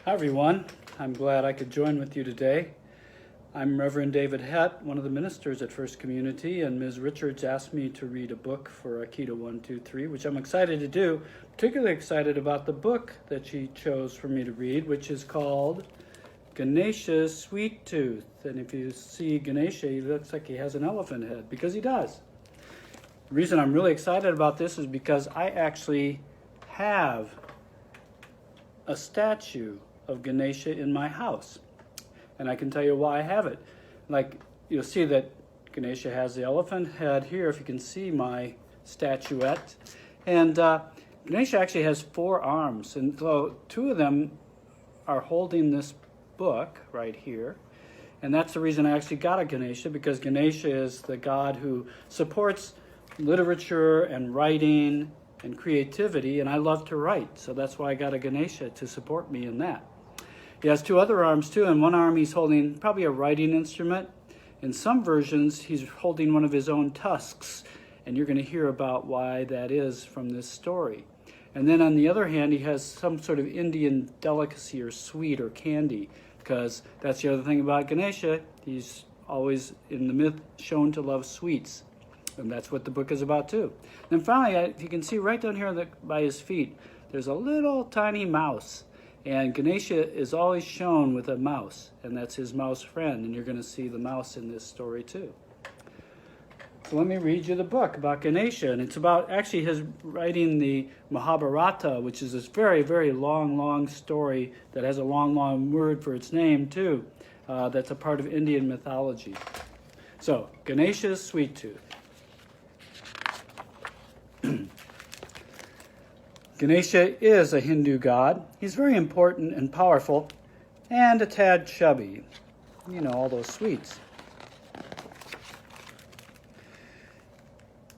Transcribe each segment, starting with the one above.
Hi everyone, I'm glad I could join with you today. I'm Reverend David Hett, one of the ministers at First Community, and Ms. Richards asked me to read a book for Akita 123, which I'm excited to do. Particularly excited about the book that she chose for me to read, which is called Ganesha's Sweet Tooth. And if you see Ganesha, he looks like he has an elephant head, because he does. The reason I'm really excited about this is because I actually have a statue of Ganesha in my house. And I can tell you why I have it. Like, you'll see that Ganesha has the elephant head here, if you can see my statuette. And Ganesha actually has 4 arms, and so 2 of them are holding this book right here. And that's the reason I actually got a Ganesha, because Ganesha is the god who supports literature and writing and creativity, and I love to write, so that's why I got a Ganesha, to support me in that. He has 2 other arms too. In one arm he's holding probably a writing instrument. In some versions he's holding one of his own tusks, and you're going to hear about why that is from this story. And then on the other hand, he has some sort of Indian delicacy or sweet or candy, because that's the other thing about Ganesha. He's always in the myth shown to love sweets, and that's what the book is about too. And then finally, you can see right down here by his feet, there's a little tiny mouse. And Ganesha is always shown with a mouse, and that's his mouse friend, and you're going to see the mouse in this story too. So let me read you the book about Ganesha, and it's about actually his writing the Mahabharata, which is this very, very long story that has a long word for its name too, that's a part of Indian mythology. So, Ganesha's Sweet Tooth. Ganesha is a Hindu god. He's very important and powerful, and a tad chubby. You know, all those sweets.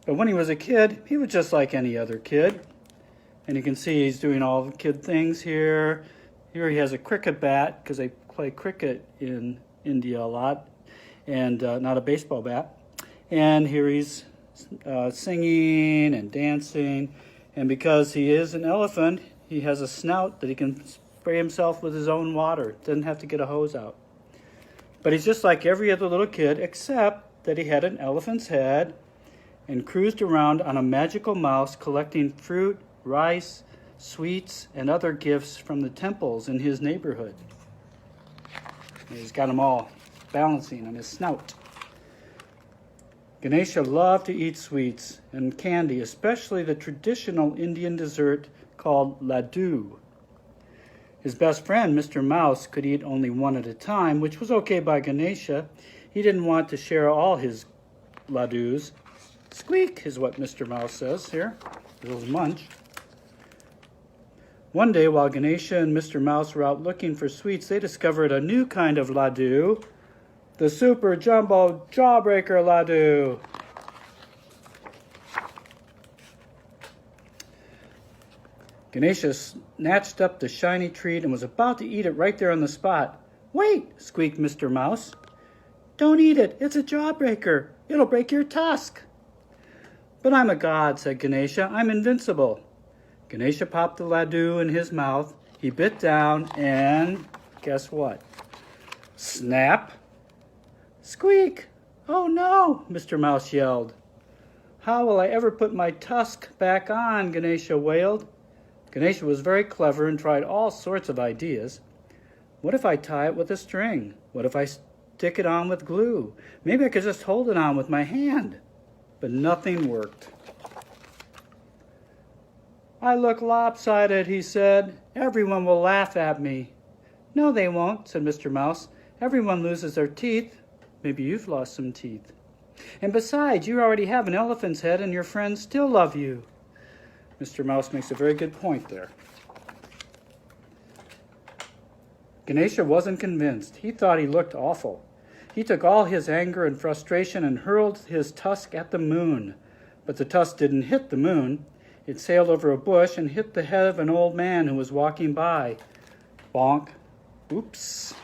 But when he was a kid, he was just like any other kid. And you can see he's doing all the kid things here. Here he has a cricket bat, because they play cricket in India a lot, and not a baseball bat. And here he's singing and dancing. And because he is an elephant, he has a snout that he can spray himself with his own water. Doesn't have to get a hose out. But he's just like every other little kid, except that he had an elephant's head and cruised around on a magical mouse collecting fruit, rice, sweets, and other gifts from the temples in his neighborhood. And he's got them all balancing on his snout. Ganesha loved to eat sweets and candy, especially the traditional Indian dessert called laddu. His best friend, Mr. Mouse, could eat only one at a time, which was okay by Ganesha. He didn't want to share all his laddus. Squeak is what Mr. Mouse says here, a little munch. One day, while Ganesha and Mr. Mouse were out looking for sweets, they discovered a new kind of laddu, the Super Jumbo Jawbreaker Laddu. Ganesha snatched up the shiny treat and was about to eat it right there on the spot. "Wait," squeaked Mr. Mouse. "Don't eat it. It's a jawbreaker. It'll break your tusk." "But I'm a god," said Ganesha. "I'm invincible." Ganesha popped the laddu in his mouth. He bit down and guess what? Snap! Squeak! "Oh no!" Mr. Mouse yelled. "How will I ever put my tusk back on?" Ganesha wailed. Ganesha was very clever and tried all sorts of ideas. What if I tie it with a string? What if I stick it on with glue? Maybe I could just hold it on with my hand. But nothing worked. "I look lopsided," he said. "Everyone will laugh at me." "No, they won't," said Mr. Mouse. "Everyone loses their teeth. Maybe you've lost some teeth. And besides, you already have an elephant's head and your friends still love you." Mr. Mouse makes a very good point there. Ganesha wasn't convinced. He thought he looked awful. He took all his anger and frustration and hurled his tusk at the moon. But the tusk didn't hit the moon. It sailed over a bush and hit the head of an old man who was walking by. Bonk. Oops.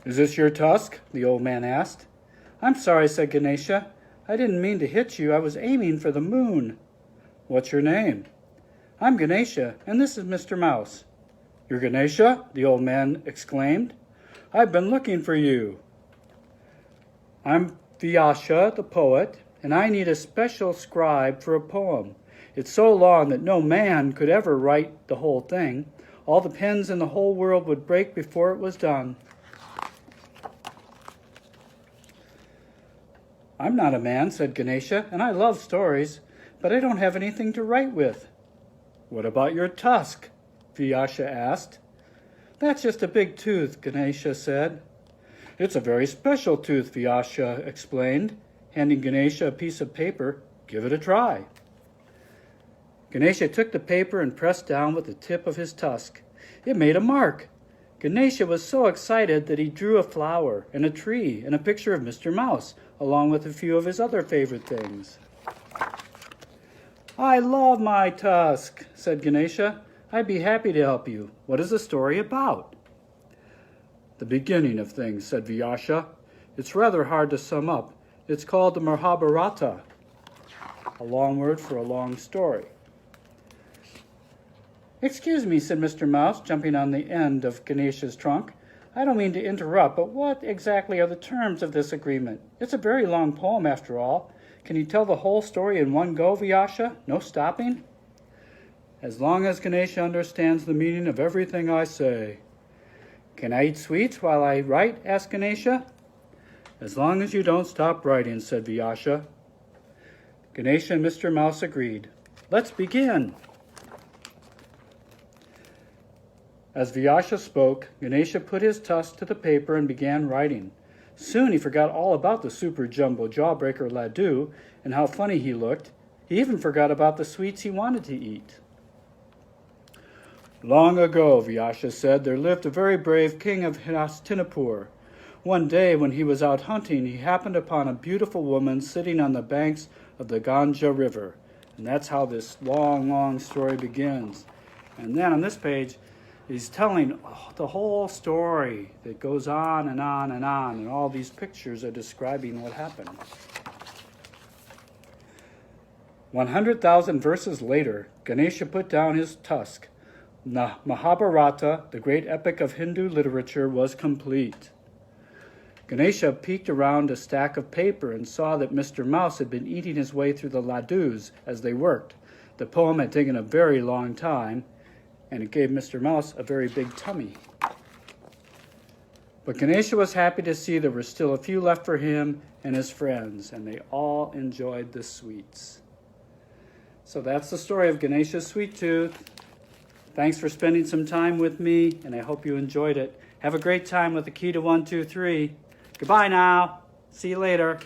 "Is this your tusk?" the old man asked. "I'm sorry," said Ganesha. "I didn't mean to hit you. I was aiming for the moon." "What's your name?" I'm Ganesha, and this is Mr. Mouse." "You're Ganesha?" the old man exclaimed. "I've been looking for you." "I'm Vyasha, the poet, and I need a special scribe for a poem. It's so long that no man could ever write the whole thing. All the pens in the whole world would break before it was done." "I'm not a man," said Ganesha, "and I love stories, but I don't have anything to write with." "What about your tusk?" Vyasha asked. "That's just a big tooth," Ganesha said. "It's a very special tooth," Vyasha explained, handing Ganesha a piece of paper. "Give it a try." Ganesha took the paper and pressed down with the tip of his tusk. It made a mark. Ganesha was so excited that he drew a flower and a tree and a picture of Mr. Mouse, along with a few of his other favorite things. "I love my tusk," said Ganesha. "I'd be happy to help you. What is the story about?" "The beginning of things," said Vyasha. "It's rather hard to sum up. It's called the Mahabharata, a long word for a long story." "Excuse me," said Mr. Mouse, jumping on the end of Ganesha's trunk. "I don't mean to interrupt, but what exactly are the terms of this agreement? It's a very long poem, after all. Can you tell the whole story in one go, Vyasha? No stopping?" "As long as Ganesha understands the meaning of everything I say." "Can I eat sweets while I write?" asked Ganesha. "As long as you don't stop writing," said Vyasha. Ganesha and Mr. Mouse agreed. "Let's begin." As Vyasha spoke, Ganesha put his tusk to the paper and began writing. Soon he forgot all about the super jumbo jawbreaker Laddu and how funny he looked. He even forgot about the sweets he wanted to eat. "Long ago," Vyasha said, "there lived a very brave king of Hastinapur. One day when he was out hunting, he happened upon a beautiful woman sitting on the banks of the Ganga River." And that's how this long, long story begins. And then on this page, he's telling the whole story that goes on and on and on, and all these pictures are describing what happened. 100,000 verses later, Ganesha put down his tusk. The Mahabharata, the great epic of Hindu literature, was complete. Ganesha peeked around a stack of paper and saw that Mr. Mouse had been eating his way through the laddus as they worked. The poem had taken a very long time, and it gave Mr. Mouse a very big tummy. But Ganesha was happy to see there were still a few left for him and his friends, and they all enjoyed the sweets. So that's the story of Ganesha's sweet tooth. Thanks for spending some time with me, and I hope you enjoyed it. Have a great time with the key to 1, 2, 3. Goodbye now. See you later.